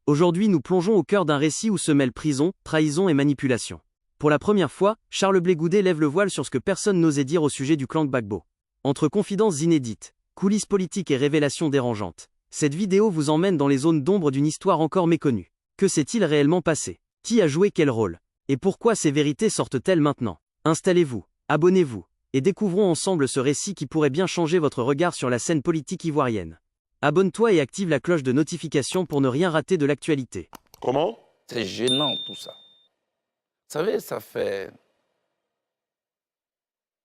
Aujourd'hui, nous plongeons au cœur d'un récit où se mêlent prison, trahison et manipulation. Pour la première fois, Charles Blé Goudet lève le voile sur ce que personne n'osait dire au sujet du clan Gbagbo. Entre confidences inédites, coulisses politiques et révélations dérangeantes, cette vidéo vous emmène dans les zones d'ombre d'une histoire encore méconnue. Que s'est-il réellement passé? Qui a joué quel rôle? Et pourquoi ces vérités sortent-elles maintenant? Installez-vous, abonnez-vous, et découvrons ensemble ce récit qui pourrait bien changer votre regard sur la scène politique ivoirienne. Abonne-toi et active la cloche de notification pour ne rien rater de l'actualité. Comment? C'est gênant tout ça. Vous savez, ça fait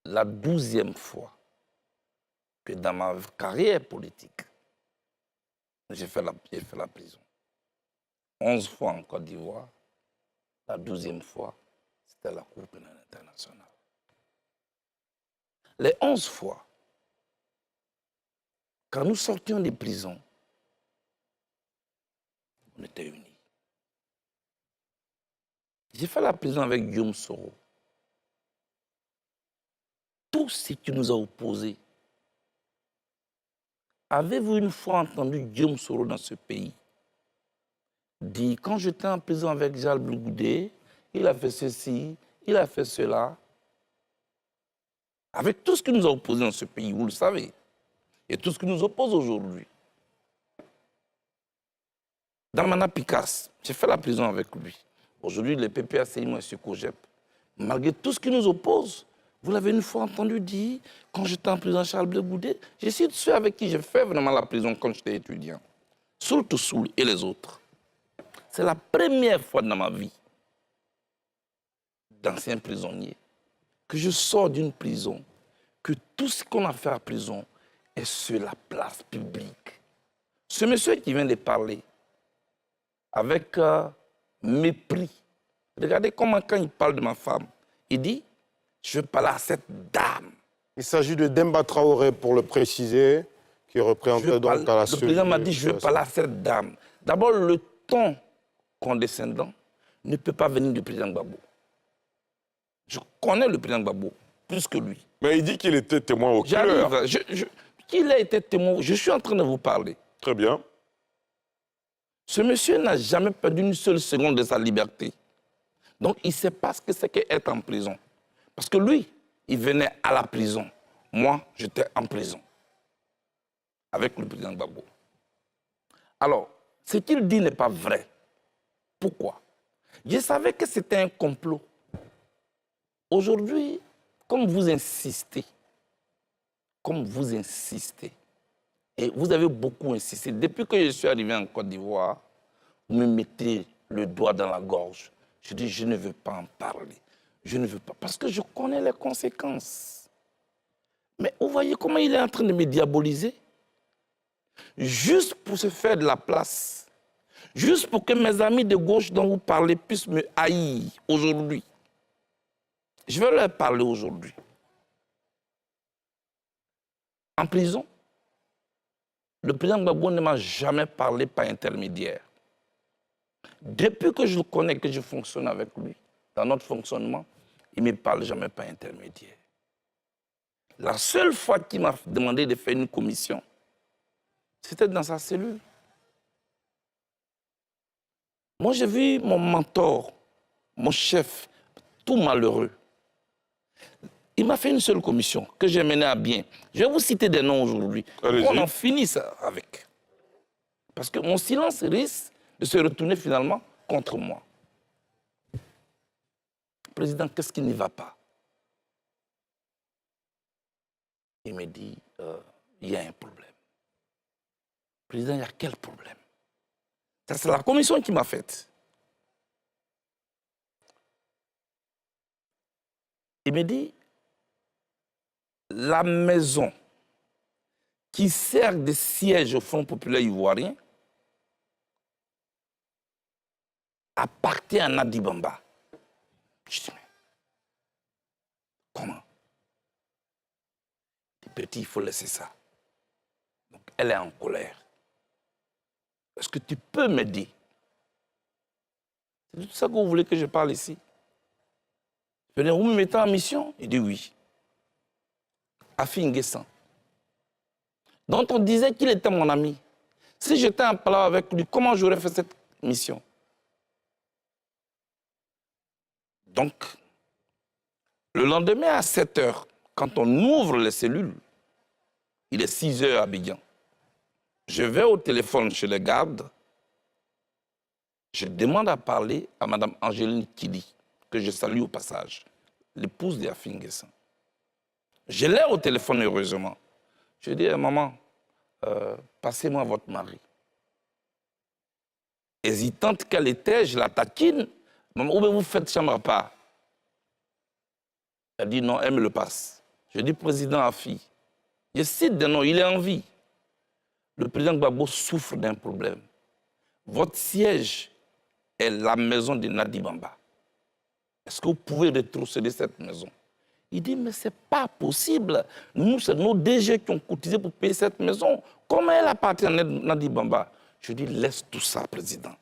la 12e fois que dans ma carrière politique, j'ai fait la prison. 11 fois en Côte d'Ivoire, la 12e fois, c'était la Cour pénale internationale. Les 11 fois, quand nous sortions des prisons, on était unis. J'ai fait la prison avec Guillaume Soro. Tout ce qui nous a opposés. Avez-vous une fois entendu Guillaume Soro dans ce pays dire, quand j'étais en prison avec Charles Blé Goudet, il a fait ceci, il a fait cela. Avec tout ce qui nous a opposés dans ce pays, vous le savez, et tout ce qui nous oppose aujourd'hui. Damana Picasse, j'ai fait la prison avec lui. Aujourd'hui, le PPACI, moi, je COGEP. Malgré tout ce qui nous oppose, vous l'avez une fois entendu dire, quand j'étais en prison Charles Blé Goudet, j'ai essayé de ceux avec qui j'ai fait vraiment la prison quand j'étais étudiant. Soul to Soul et les autres. C'est la première fois dans ma vie d'ancien prisonnier que je sors d'une prison, que tout ce qu'on a fait à la prison est sur la place publique. Ce monsieur qui vient de parler, avec mépris, regardez comment quand il parle de ma femme, il dit, je veux parler à cette dame. Il s'agit de Demba Traoré, pour le préciser, qui représente donc à la Le président m'a dit, je veux parler à cette dame. D'abord, le ton condescendant ne peut pas venir du président Gbagbo. Je connais le président Gbagbo plus que lui. Mais il dit qu'il était témoin oculaire. Qu'il a été témoin, je suis en train de vous parler. Très bien. Ce monsieur n'a jamais perdu une seule seconde de sa liberté. Donc, il ne sait pas ce que c'est qu'être en prison. Parce que lui, il venait à la prison. Moi, j'étais en prison. Avec le président Gbagbo. Alors, ce qu'il dit n'est pas vrai. Pourquoi? Je savais que c'était un complot. Aujourd'hui, comme vous insistez, et vous avez beaucoup insisté, depuis que je suis arrivé en Côte d'Ivoire, vous me mettez le doigt dans la gorge. Je dis, je ne veux pas en parler. Je ne veux pas, parce que je connais les conséquences. Mais vous voyez comment il est en train de me diaboliser? Juste pour se faire de la place. Juste pour que mes amis de gauche dont vous parlez puissent me haïr aujourd'hui. Je vais leur parler aujourd'hui. En prison, le président Gbagbo ne m'a jamais parlé par intermédiaire. Depuis que je le connais, que je fonctionne avec lui, dans notre fonctionnement, il ne me parle jamais par intermédiaire. La seule fois qu'il m'a demandé de faire une commission, c'était dans sa cellule. Moi, j'ai vu mon mentor, mon chef, tout malheureux. Il m'a fait une seule commission que j'ai menée à bien. Je vais vous citer des noms aujourd'hui. On en finit ça avec. Parce que mon silence risque de se retourner finalement contre moi. Président, qu'est-ce qui n'y va pas? Il me dit, il y a un problème. Président, il y a quel problème? Ça, c'est la commission qui m'a faite. Il me dit, la maison qui sert de siège au Front populaire ivoirien appartient à Nadi Bamba. Je dis, mais comment? Petit, il faut laisser ça. Donc, elle est en colère. Est-ce que tu peux m'aider? C'est tout ça que vous voulez que je parle ici? Je veux dire, vous me mettez en mission? Il dit oui. Afi Nguessan, dont on disait qu'il était mon ami. Si j'étais en parlant avec lui, comment j'aurais fait cette mission. Donc, le lendemain à 7 h, quand on ouvre les cellules, il est 6 h à Abidjan. Je vais au téléphone chez les gardes. Je demande à parler à Mme Angéline Kidi, que je salue au passage, l'épouse de Affi N'Guessan. Je l'ai au téléphone, heureusement. Je dis à maman, passez-moi votre mari. Hésitante qu'elle était, je la taquine. Maman, où vous faites chambre à part? Elle dit non, elle me le passe. Je dis président Affi. Je cite des noms, il est en vie. Le président Gbagbo souffre d'un problème. Votre siège est la maison de Nadi Bamba. Est-ce que vous pouvez rétrocéder cette maison? Il dit, mais ce n'est pas possible. Nous, c'est nos DG qui ont cotisé pour payer cette maison. Comment elle appartient à Nadi Bamba? Je dis, laisse tout ça, président.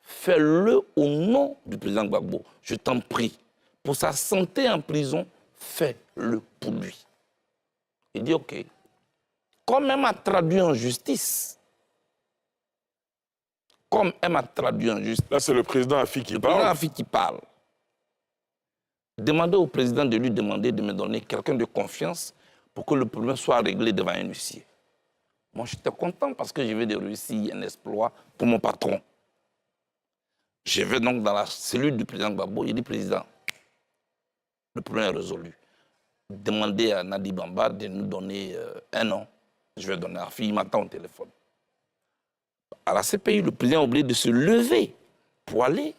Fais-le au nom du président Gbagbo. Je t'en prie. Pour sa santé en prison, fais-le pour lui. Il dit, OK. Comme elle m'a traduit en justice, Là, c'est le président Affi qui parle. Le président Affi qui parle. Demandez au président de lui demander de me donner quelqu'un de confiance pour que le problème soit réglé devant un huissier. Moi, j'étais content parce que je vais de réussir un exploit pour mon patron. Je vais donc dans la cellule du président Gbagbo. Il dit, président, le problème est résolu. Demandez à Nadi Bamba de nous donner un an. Je vais donner à Affi, il m'attend au téléphone. À la CPI, le président a oublié de se lever pour aller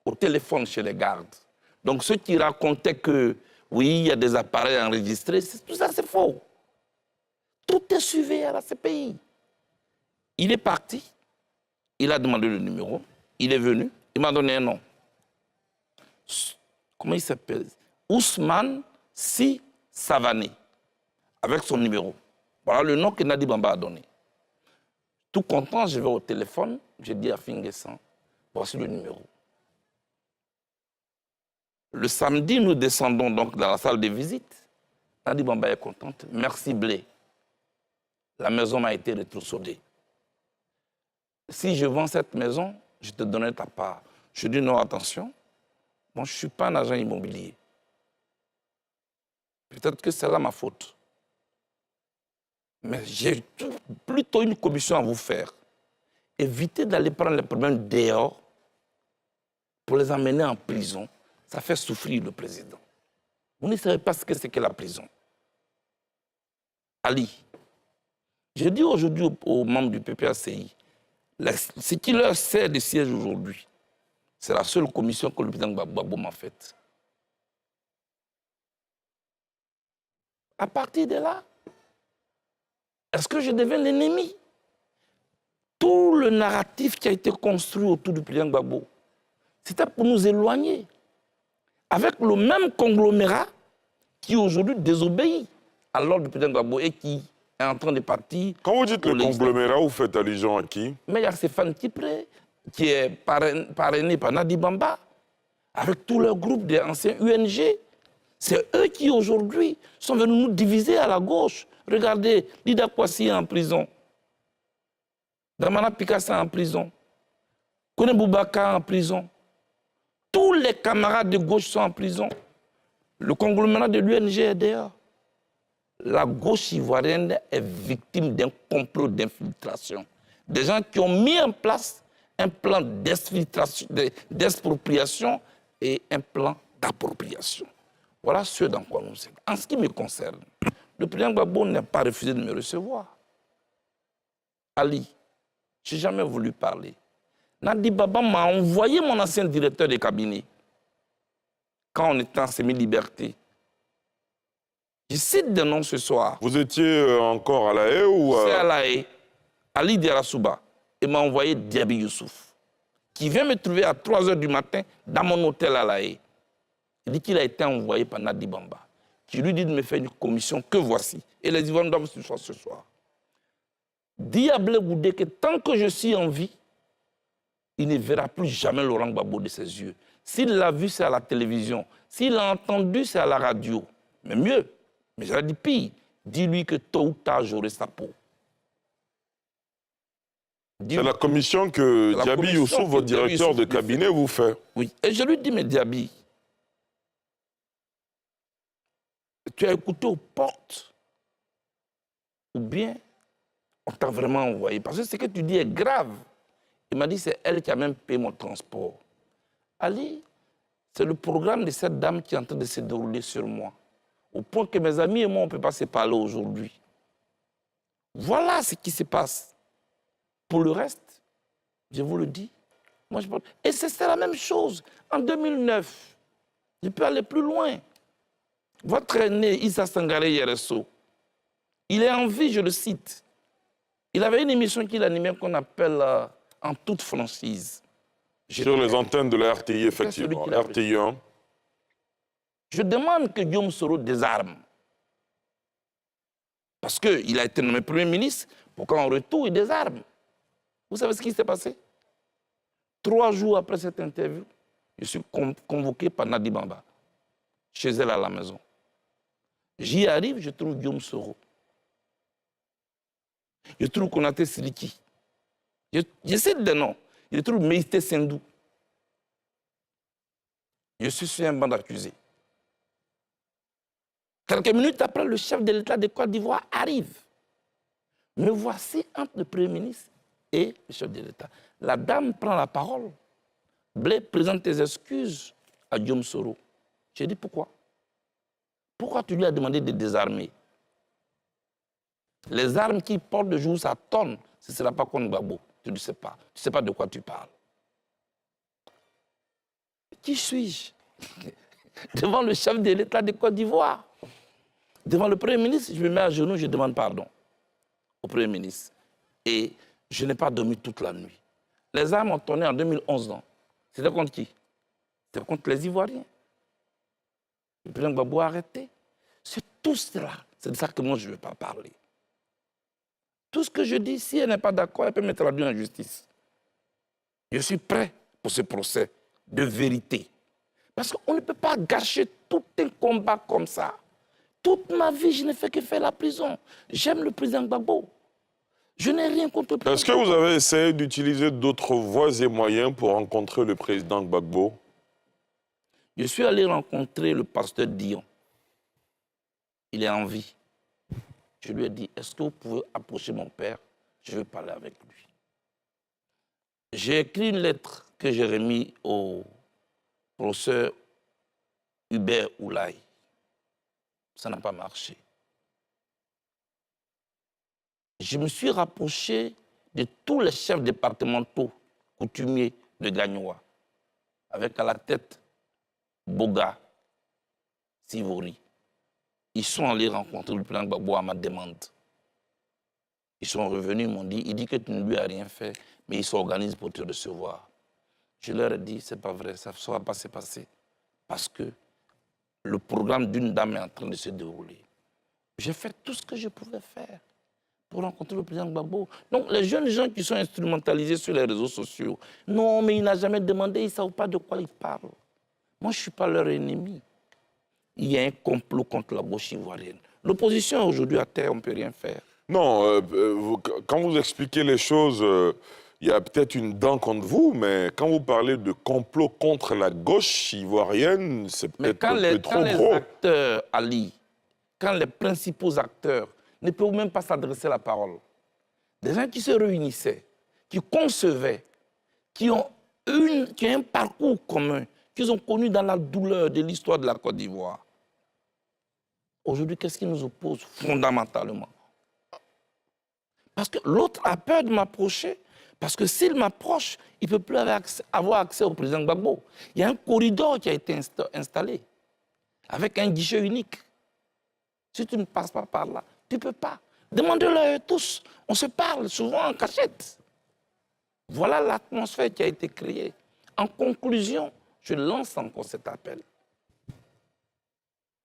au téléphone chez les gardes. Donc ceux qui racontaient que, oui, il y a des appareils enregistrés, tout ça c'est faux. Tout est suivi à la CPI. Il est parti, il a demandé le numéro, il est venu, il m'a donné un nom. Comment il s'appelle? Ousmane Si Savané, avec son numéro. Voilà le nom que Nadi Bamba a donné. Tout content, je vais au téléphone, je dis à Affi N'Guessan, voici le numéro. Le samedi, nous descendons donc dans la salle de visite. Nadi Bamba est contente. Merci Blé. La maison m'a été rétrocédée. Si je vends cette maison, je te donnerai ta part. Je dis non, attention. Moi, je ne suis pas un agent immobilier. Peut-être que c'est là ma faute. Mais j'ai plutôt une commission à vous faire. Évitez d'aller prendre les problèmes dehors pour les emmener en prison. Ça fait souffrir le président. Vous ne savez pas ce que c'est que la prison. Ali, je dis aujourd'hui aux membres du PPACI, ce qui leur sert de siège aujourd'hui, c'est la seule commission que le président Gbagbo m'a faite. À partir de là, est-ce que je deviens l'ennemi? Tout le narratif qui a été construit autour du président Gbagbo, c'était pour nous éloigner. Avec le même conglomérat qui aujourd'hui désobéit à l'ordre du président Gbagbo et qui est en train de partir. Quand vous dites le conglomérat, vous faites allusion à qui? Mais il y a Stéphane Tipré, qui est parrainé par Nadi Bamba, avec tout leur groupe d'anciens UNG. C'est eux qui aujourd'hui sont venus nous diviser à la gauche. Regardez, Lida Kwasi est en prison. Dramana Pikassa en prison. Kone Boubaka en prison. Tous les camarades de gauche sont en prison. Le conglomérat de l'UNG est dehors. La gauche ivoirienne est victime d'un complot d'infiltration. Des gens qui ont mis en place un plan d'expropriation et un plan d'appropriation. Voilà ce dans quoi nous sommes. En ce qui me concerne, le président Gbagbo n'a pas refusé de me recevoir. Ali, je n'ai jamais voulu parler. Nadi Bamba m'a envoyé mon ancien directeur de cabinet quand on était en semi-liberté. Je cite des noms ce soir. Vous étiez encore à La Haye ou C'est à La Haye, Ali Diarasouba, et m'a envoyé Diaby Youssouf, qui vient me trouver à 3 h du matin dans mon hôtel à La Haye. Il dit qu'il a été envoyé par Nadi Bamba, qui lui dit de me faire une commission que voici. Et les Ivoiriens doivent se faire ce soir. Dis à Blé Goudé que tant que je suis en vie, il ne verra plus jamais Laurent Gbagbo de ses yeux. S'il l'a vu, c'est à la télévision. S'il l'a entendu, c'est à la radio. Mais mieux, mais j'aurais dit pire, dis-lui que tôt ou tard, j'aurai sa peau. C'est la commission que la Diaby commission Youssouf, que votre Diaby directeur de Youssouf lui cabinet, vous fait. Oui. Et je lui dis, mais Diaby, tu as écouté aux portes ou bien on t'a vraiment envoyé? Parce que ce que tu dis est grave. Il m'a dit, c'est elle qui a même payé mon transport. Ali, c'est le programme de cette dame qui est en train de se dérouler sur moi. Au point que mes amis et moi, on ne peut pas se parler aujourd'hui. Voilà ce qui se passe. Pour le reste, je vous le dis, moi je parle. Et c'est la même chose. En 2009, je peux aller plus loin. Votre aîné, Issa Sangaré Yereso, il est en vie, je le cite. Il avait une émission qu'il animait qu'on appelle En toute franchise. Sur les antennes de la RTI, effectivement. RTI 1. Je demande que Guillaume Soro désarme. Parce qu'il a été nommé Premier ministre, pour qu'en retour, il désarme. Vous savez ce qui s'est passé? 3 jours après cette interview, je suis convoqué par Nadi Bamba, chez elle à la maison. J'y arrive, je trouve Guillaume Soro. Je trouve Konaté Siliki. Je cite des noms. Je trouve Meïté Sendou. Je suis sur un banc d'accusés. Quelques minutes après, le chef de l'État de Côte d'Ivoire arrive. Me voici entre le Premier ministre et le chef de l'État. La dame prend la parole. Blé, présente tes excuses à Guillaume Soro. J'ai dit pourquoi? Pourquoi tu lui as demandé de désarmer? Les armes qu'il porte de jour, ça tonne. Ce ne sera pas contre Gbagbo. Tu ne sais pas. Tu ne sais pas de quoi tu parles. Qui suis-je? Devant le chef de l'État de Côte d'Ivoire. Devant le Premier ministre, je me mets à genoux, je demande pardon au Premier ministre. Et je n'ai pas dormi toute la nuit. Les armes ont tourné en 2011. Non? C'était contre qui? C'était contre les Ivoiriens. Le président Gbagbo a arrêté. C'est tout cela. C'est de ça que moi, je ne veux pas parler. Tout ce que je dis, si elle n'est pas d'accord, elle peut me traduire en justice. Je suis prêt pour ce procès de vérité. Parce qu'on ne peut pas gâcher tout un combat comme ça. Toute ma vie, je n'ai fait que faire la prison. J'aime le président Gbagbo. Je n'ai rien contre le président. Est-ce que vous avez essayé d'utiliser d'autres voies et moyens pour rencontrer le président Gbagbo? Je suis allé rencontrer le pasteur Dion. Il est en vie. Je lui ai dit, est-ce que vous pouvez approcher mon père? Je veux parler avec lui. J'ai écrit une lettre que j'ai remise au professeur Hubert Oulaye. Ça n'a pas marché. Je me suis rapproché de tous les chefs départementaux coutumiers de Gagnoa, avec à la tête Boga, Sivori. Ils sont allés rencontrer le président Gbagbo à ma demande. Ils sont revenus, ils m'ont dit, il dit que tu ne lui as rien fait, mais il s'organise pour te recevoir. Je leur ai dit, c'est pas vrai, ça ne sera pas se passer. Parce que le programme d'une dame est en train de se dérouler. J'ai fait tout ce que je pouvais faire pour rencontrer le président Gbagbo. Donc les jeunes gens qui sont instrumentalisés sur les réseaux sociaux, non, mais il n'a jamais demandé, ils ne savent pas de quoi ils parlent. Moi, je ne suis pas leur ennemi. Il y a un complot contre la gauche ivoirienne. L'opposition est aujourd'hui à terre, on ne peut rien faire. Non, quand vous expliquez les choses, il y a peut-être une dent contre vous, mais quand vous parlez de complot contre la gauche ivoirienne, c'est peut-être un peu trop gros. Quand les acteurs, Ali, quand les principaux acteurs ne peuvent même pas s'adresser la parole, des gens qui se réunissaient, qui concevaient, qui ont un parcours commun, qu'ils ont connu dans la douleur de l'histoire de la Côte d'Ivoire. Aujourd'hui, qu'est-ce qui nous oppose fondamentalement? Parce que l'autre a peur de m'approcher, parce que s'il m'approche, il ne peut plus avoir accès au président Gbagbo. Il y a un corridor qui a été installé, avec un guichet unique. Si tu ne passes pas par là, tu ne peux pas. Demandez-le à tous. On se parle souvent en cachette. Voilà l'atmosphère qui a été créée. En conclusion, je lance encore cet appel.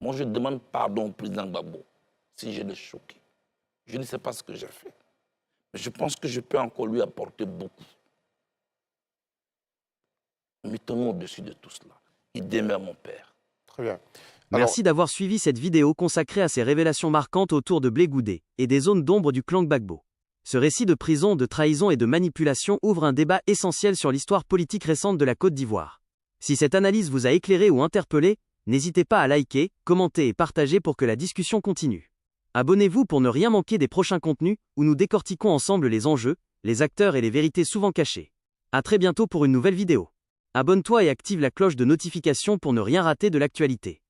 Moi, je demande pardon au président Gbagbo si je l'ai choqué. Je ne sais pas ce que j'ai fait. Mais je pense que je peux encore lui apporter beaucoup. Mettons-nous au-dessus de tout cela. Il demeure mon père. Très bien. Merci d'avoir suivi cette vidéo consacrée à ces révélations marquantes autour de Blé Goudé et des zones d'ombre du clan Gbagbo. Ce récit de prison, de trahison et de manipulation ouvre un débat essentiel sur l'histoire politique récente de la Côte d'Ivoire. Si cette analyse vous a éclairé ou interpellé, n'hésitez pas à liker, commenter et partager pour que la discussion continue. Abonnez-vous pour ne rien manquer des prochains contenus, où nous décortiquons ensemble les enjeux, les acteurs et les vérités souvent cachées. À très bientôt pour une nouvelle vidéo. Abonne-toi et active la cloche de notification pour ne rien rater de l'actualité.